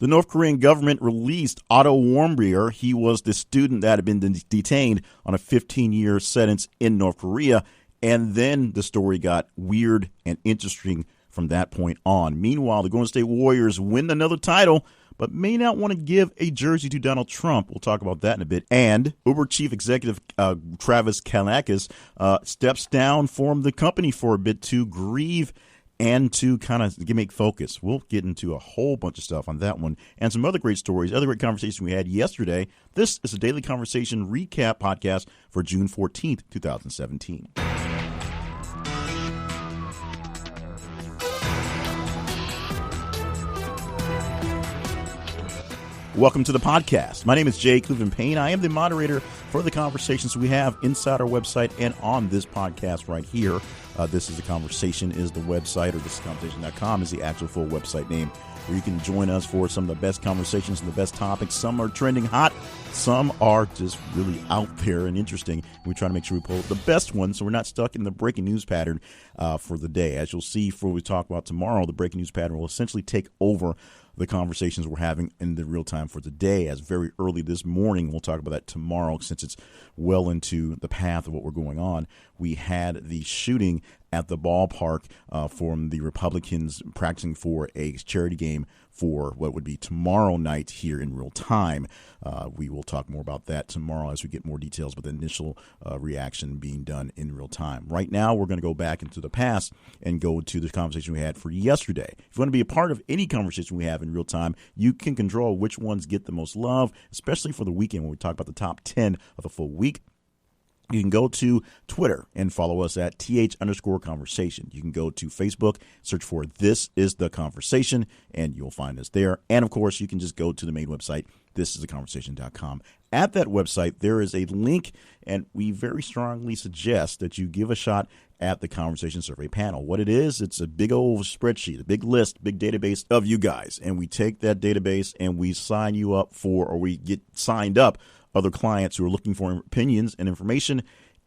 The North Korean government released Otto Warmbier. He was the student that had been detained on a 15-year sentence in North Korea. And then the story got weird and interesting from that point on. Meanwhile, the Golden State Warriors win another title, but may not want to give a jersey to Donald Trump. We'll talk about that in a bit. And Uber Chief Executive Travis Kalanick steps down from the company for a bit to grieve and to kind of make focus. We'll get into a whole bunch of stuff on that one and some other great stories, other great conversations we had yesterday. This is a Daily Conversation recap podcast for June 14th, 2017. Welcome to the podcast. My name is Jay Cleveland Payne. I am the moderator for the conversations we have inside our website and on this podcast right here. This is the Conversation is the website, or thisisconversation.com is the actual full website name, where you can join us for some of the best conversations and the best topics. Some are trending hot. Some are just really out there and interesting. We try to make sure we pull the best ones so we're not stuck in the breaking news pattern for the day. As you'll see before we talk about tomorrow, the breaking news pattern will essentially take over the conversations we're having in the real time for today. As very early this morning, we'll talk about that tomorrow since it's well into the path of what we're going on. We had the shooting at the ballpark from the Republicans practicing for a charity game for what would be tomorrow night here in real time. We will talk more about that tomorrow as we get more details with the initial reaction being done in real time. Right now, we're going to go back into the past and go to the conversation we had for yesterday. If you want to be a part of any conversation we have in real time, you can control which ones get the most love, especially for the weekend when we talk about the top 10 of the full week. You can go to Twitter and follow us at @TH_conversation. You can go to Facebook, search for This Is The Conversation, and you'll find us there. And, of course, you can just go to the main website, thisistheconversation.com. At that website, there is a link, and we very strongly suggest that you give a shot at the Conversation Survey Panel. What it is, it's a big old spreadsheet, a big list, big database of you guys. And we take that database and we sign you up for, or we get signed up, other clients who are looking for opinions and information,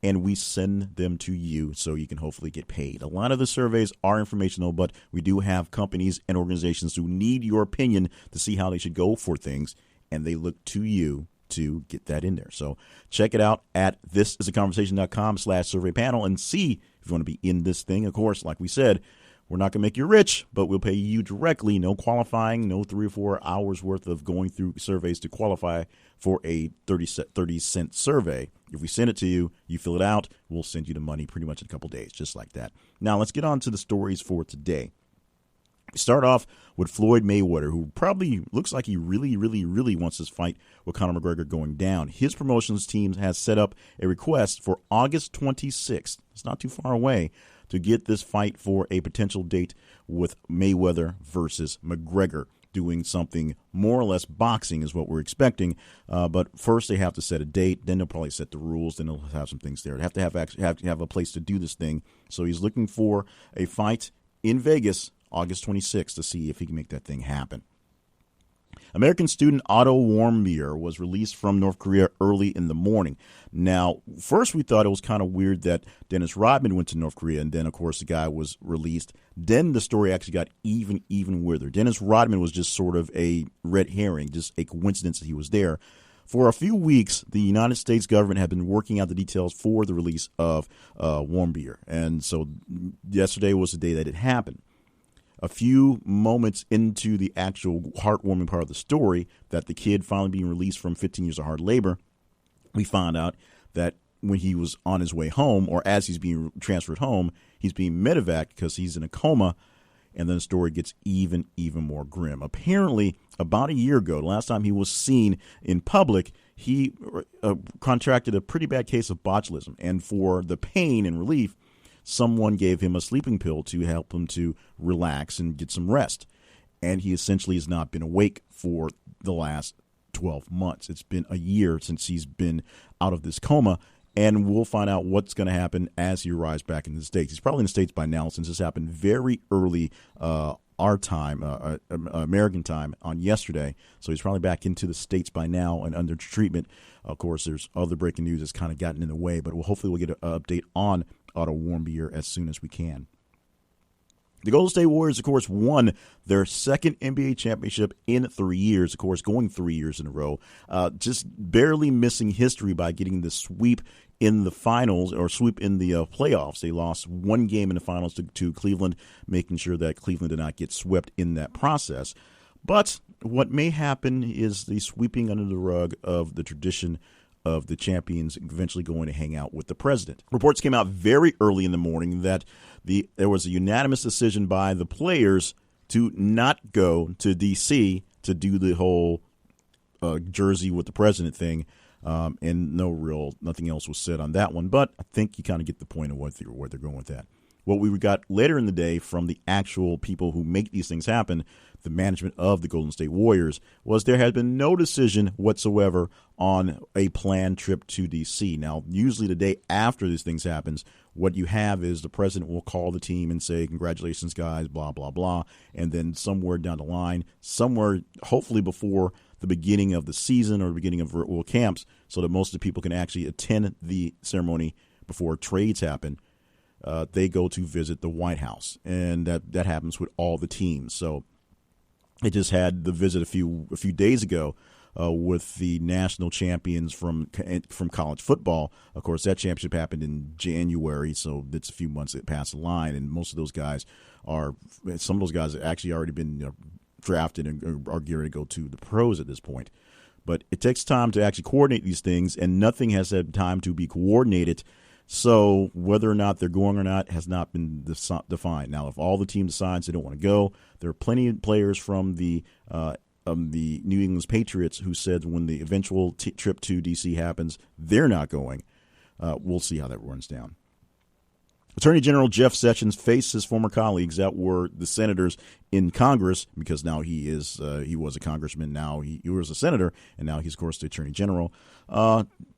and we send them to you so you can hopefully get paid. A lot of the surveys are informational, but we do have companies and organizations who need your opinion to see how they should go for things, and they look to you to get that in there. So check it out at thisistheconversation.com/survey panel and see if you want to be in this thing. Of course, like we said, we're not going to make you rich, but we'll pay you directly. No qualifying, no 3 or 4 hours worth of going through surveys to qualify for a 30-cent survey. If we send it to you, you fill it out, we'll send you the money pretty much in a couple days, just like that. Now, let's get on to the stories for today. We start off with Floyd Mayweather, who probably looks like he really, really, really wants this fight with Conor McGregor going down. His promotions team has set up a request for August 26th. It's not too far away to get this fight for a potential date with Mayweather versus McGregor. Doing something more or less boxing is what we're expecting. But first they have to set a date. Then they'll probably set the rules. Then they'll have some things there. They have to have a place to do this thing. So he's looking for a fight in Vegas August 26th to see if he can make that thing happen. American student Otto Warmbier was released from North Korea early in the morning. Now, first we thought it was kind of weird that Dennis Rodman went to North Korea, and then, of course, the guy was released. Then the story actually got even weirder. Dennis Rodman was just sort of a red herring, just a coincidence that he was there. For a few weeks, the United States government had been working out the details for the release of Warmbier, and so yesterday was the day that it happened. A few moments into the actual heartwarming part of the story, that the kid finally being released from 15 years of hard labor, we found out that when he was on his way home, or as he's being transferred home, he's being medevaced because he's in a coma, and then the story gets even more grim. Apparently, about a year ago, the last time he was seen in public, he contracted a pretty bad case of botulism, and for the pain and relief, someone gave him a sleeping pill to help him to relax and get some rest. And he essentially has not been awake for the last 12 months. It's been a year since he's been out of this coma, and we'll find out what's going to happen as he arrives back in the States. He's probably in the States by now, since this happened very early our time, American time, on yesterday. So he's probably back into the States by now and under treatment. Of course, there's other breaking news that's kind of gotten in the way, but hopefully we'll get an update on Otto Warmbier as soon as we can. The Golden State Warriors, of course, won their second NBA championship in 3 years, of course, going 3 years in a row, just barely missing history by getting the sweep in the finals or sweep in the playoffs. They lost one game in the finals to Cleveland, making sure that Cleveland did not get swept in that process. But what may happen is the sweeping under the rug of the tradition of the champions eventually going to hang out with the president. Reports came out very early in the morning that there was a unanimous decision by the players to not go to D.C. to do the whole jersey with the president thing, and nothing else was said on that one. But I think you kind of get the point of where they're going with that. What we got later in the day from the actual people who make these things happen, the management of the Golden State Warriors, was there had been no decision whatsoever on a planned trip to D.C. Now, usually the day after these things happens, what you have is the president will call the team and say, congratulations, guys, blah, blah, blah. And then somewhere down the line, somewhere hopefully before the beginning of the season or the beginning of virtual camps, so that most of the people can actually attend the ceremony before trades happen, they go to visit the White House. And that happens with all the teams. So it just had the visit a few days ago with the national champions from college football. Of course, that championship happened in January, so it's a few months that passed the line, and some of those guys have actually already been drafted and are geared to go to the pros at this point. But it takes time to actually coordinate these things, and nothing has had time to be coordinated. So whether or not they're going or not has not been defined. Now, if all the team decides they don't want to go, there are plenty of players from the New England Patriots who said when the eventual trip to D.C. happens, they're not going. We'll see how that runs down. Attorney General Jeff Sessions faced his former colleagues that were the senators in Congress, because now he was a congressman, now he was a senator, and now he's, of course, the Attorney General.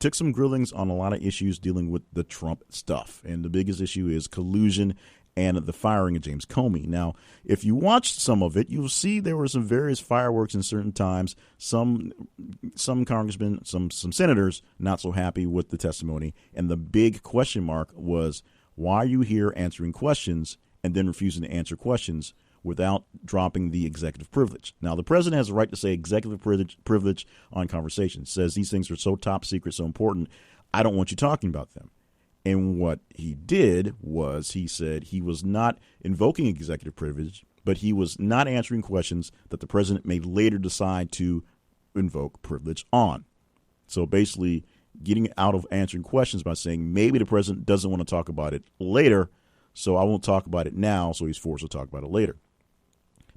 Took some grillings on a lot of issues dealing with the Trump stuff, and the biggest issue is collusion and the firing of James Comey. Now, if you watched some of it, you'll see there were some various fireworks in certain times. Some congressmen, some senators not so happy with the testimony, and the big question mark was, why are you here answering questions and then refusing to answer questions without dropping the executive privilege? Now, the president has the right to say executive privilege on conversations, says these things are so top secret, so important, I don't want you talking about them. And what he did was he said he was not invoking executive privilege, but he was not answering questions that the president may later decide to invoke privilege on. So basically, getting out of answering questions by saying maybe the president doesn't want to talk about it later, so I won't talk about it now, so he's forced to talk about it later.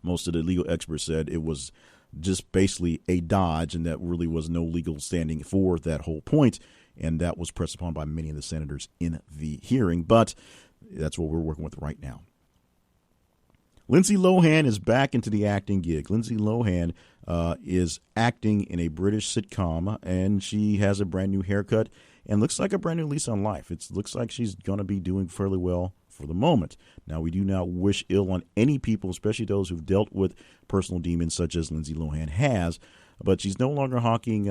Most of the legal experts said it was just basically a dodge, and that really was no legal standing for that whole point, and that was pressed upon by many of the senators in the hearing, but that's what we're working with right now. Lindsay Lohan is back into the acting gig. Lindsay Lohan is acting in a British sitcom, and she has a brand new haircut and looks like a brand new lease on life. It looks like she's going to be doing fairly well for the moment. Now, we do not wish ill on any people, especially those who've dealt with personal demons such as Lindsay Lohan has, but she's no longer hawking,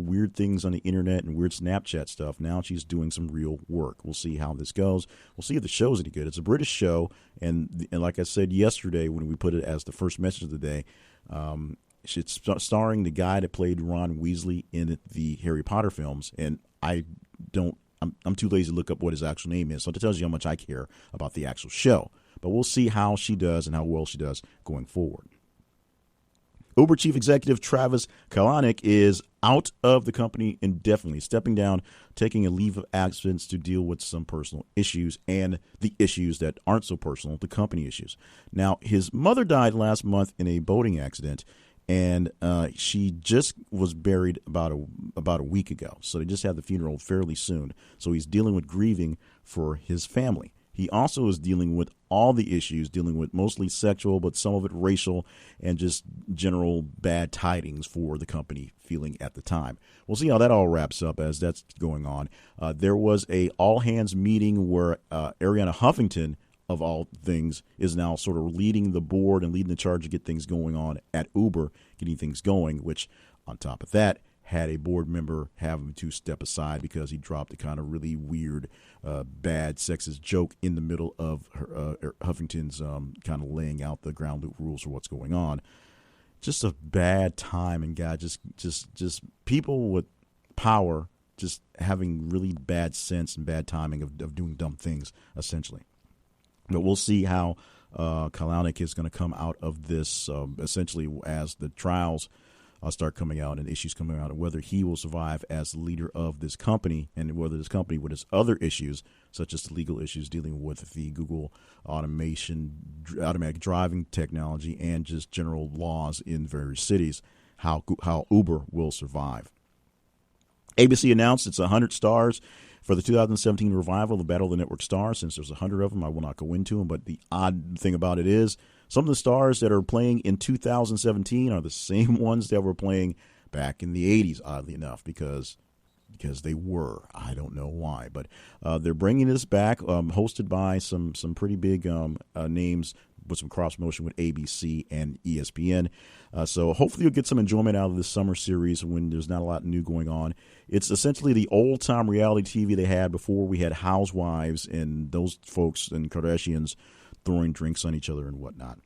weird things on the internet and weird Snapchat stuff. Now she's doing some real work. We'll see how this goes. We'll see if the show's any good. It's a British show, and like I said yesterday when we put it as the first message of the day, it's starring the guy that played Ron Weasley in the Harry Potter films, and I'm too lazy to look up what his actual name is, so that tells you how much I care about the actual show. But we'll see how she does and how well she does going forward. Uber Chief Executive Travis Kalanick is out of the company indefinitely, stepping down, taking a leave of absence to deal with some personal issues and the issues that aren't so personal, the company issues. Now, his mother died last month in a boating accident, and she just was buried about a week ago. So they just had the funeral fairly soon. So he's dealing with grieving for his family. He also is dealing with all the issues, dealing with mostly sexual, but some of it racial, and just general bad tidings for the company feeling at the time. We'll see how that all wraps up as that's going on. There was a all-hands meeting where Ariana Huffington, of all things, is now sort of leading the board and leading the charge to get things going on at Uber, getting things going, which on top of that had a board member have him to step aside because he dropped a kind of really weird, bad, sexist joke in the middle of Huffington's kind of laying out the ground rules for what's going on. Just a bad time, and God, just people with power just having really bad sense and bad timing of doing dumb things, essentially. But we'll see how Kalanick is going to come out of this, essentially, as the trials start coming out and issues coming out, and whether he will survive as the leader of this company, and whether this company, with its other issues, such as the legal issues dealing with the Google automatic driving technology, and just general laws in various cities, how Uber will survive. ABC announced it's 100 stars for the 2017 revival of Battle of the Network Stars. Since there's 100 of them, I will not go into them, but the odd thing about it is some of the stars that are playing in 2017 are the same ones that were playing back in the 80s, oddly enough, because they were. I don't know why, but they're bringing this back, hosted by some pretty big names with some cross promotion with ABC and ESPN. So hopefully you'll get some enjoyment out of this summer series when there's not a lot new going on. It's essentially the old-time reality TV they had before we had Housewives and those folks and Kardashians throwing drinks on each other and whatnot.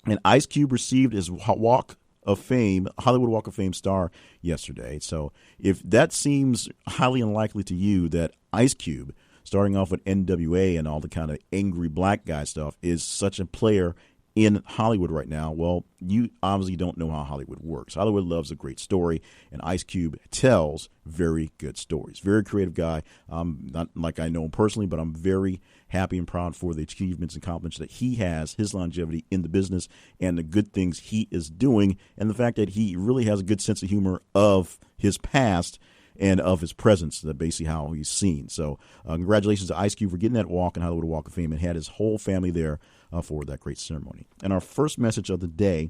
And Ice Cube received his Walk of Fame, Hollywood Walk of Fame star yesterday. So if that seems highly unlikely to you, that Ice Cube, starting off with NWA and all the kind of angry black guy stuff, is such a player in Hollywood right now, well, you obviously don't know how Hollywood works. Hollywood loves a great story, and Ice Cube tells very good stories. Very creative guy. Not like I know him personally, but I'm very happy and proud for the achievements and accomplishments that he has, his longevity in the business, and the good things he is doing, and the fact that he really has a good sense of humor of his past and of his presence, basically how he's seen. So congratulations to Ice Cube for getting that walk in Hollywood Walk of Fame, and had his whole family there for that great ceremony. And our first message of the day,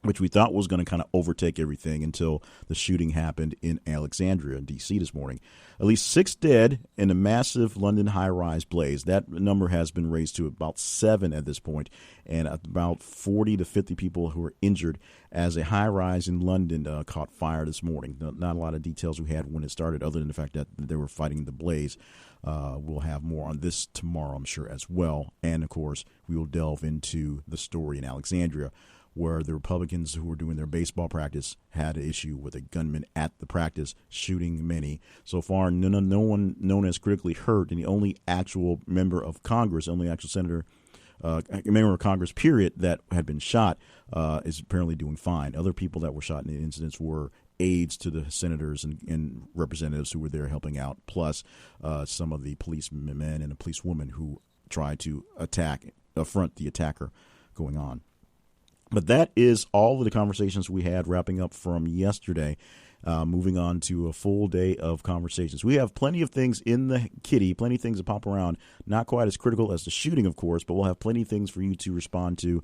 which we thought was going to kind of overtake everything until the shooting happened in Alexandria, D.C. this morning. At least 6 dead in a massive London high-rise blaze. That number has been raised to about 7 at this point, and about 40 to 50 people who were injured as a high-rise in London caught fire this morning. Not a lot of details we had when it started, other than the fact that they were fighting the blaze. We'll have more on this tomorrow, I'm sure, as well. And, of course, we will delve into the story in Alexandria, where the Republicans who were doing their baseball practice had an issue with a gunman at the practice, shooting many. So far, no one known as critically hurt, and the only actual member of Congress, only actual senator, member of Congress, period, that had been shot is apparently doing fine. Other people that were shot in the incidents were aides to the senators and representatives who were there helping out, plus some of the policemen and a policewoman who tried to affront the attacker going on. But that is all of the conversations we had wrapping up from yesterday. Moving on to a full day of conversations. We have plenty of things in the kitty, plenty of things that pop around. Not quite as critical as the shooting, of course, but we'll have plenty of things for you to respond to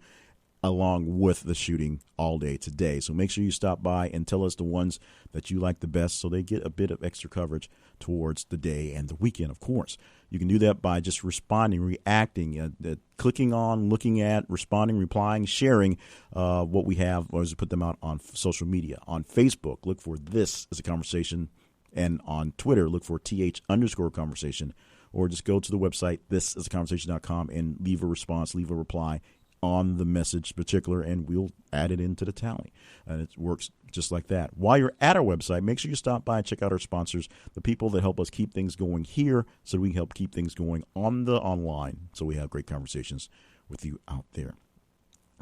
along with the shooting all day today. So make sure you stop by and tell us the ones that you like the best so they get a bit of extra coverage towards the day and the weekend, of course. You can do that by just responding, reacting, clicking on, looking at, responding, replying, sharing what we have, or as we put them out on social media. On Facebook, look for This Is a Conversation, and on Twitter, look for @_conversation, or just go to the website, thisisaconversation.com, and leave a response, leave a reply on the message particular, and we'll add it into the tally. And it works just like that. While you're at our website, make sure you stop by and check out our sponsors, the people that help us keep things going here so we can help keep things going on the online, so we have great conversations with you out there.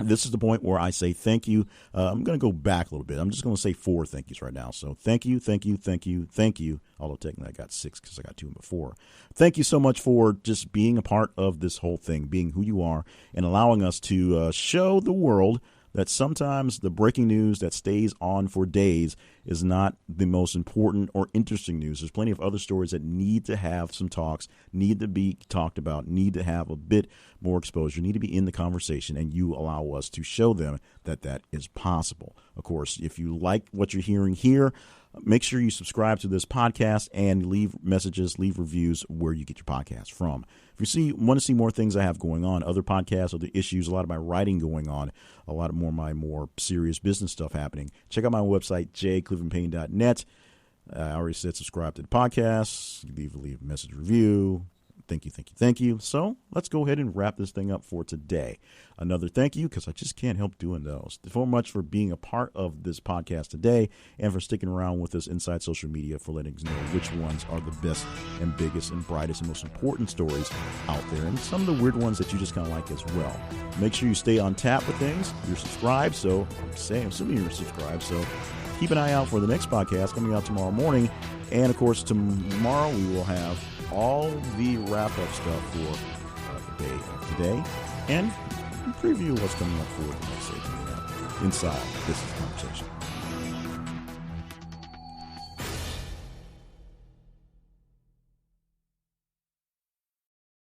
This is the point where I say thank you. I'm going to go back a little bit. I'm just going to say 4 thank yous right now. So thank you, thank you, thank you, thank you. Although technically I got 6 because I got 2 before. Thank you so much for just being a part of this whole thing, being who you are, and allowing us to show the world that sometimes the breaking news that stays on for days is not the most important or interesting news. There's plenty of other stories that need to have some talks, need to be talked about, need to have a bit more exposure, need to be in the conversation, and you allow us to show them that that is possible. Of course, if you like what you're hearing here, make sure you subscribe to this podcast and leave messages, leave reviews where you get your podcast from. If you want to see more things I have going on, other podcasts, other issues, a lot of my writing going on, a lot of my more serious business stuff happening, check out my website, jcliffandpayne.net. I already said subscribe to the podcast, leave a message review. Thank you. So let's go ahead and wrap this thing up for today. Another thank you, because I just can't help doing those. So much for being a part of this podcast today and for sticking around with us inside social media, for letting us know which ones are the best and biggest and brightest and most important stories out there, and some of the weird ones that you just kind of like as well. Make sure you stay on tap with things. You're subscribed, so I'm assuming you're subscribed, so keep an eye out for the next podcast coming out tomorrow morning. And, of course, tomorrow we will have all the wrap-up stuff for the day of today and preview what's coming up for the next day coming up inside This is Conversation.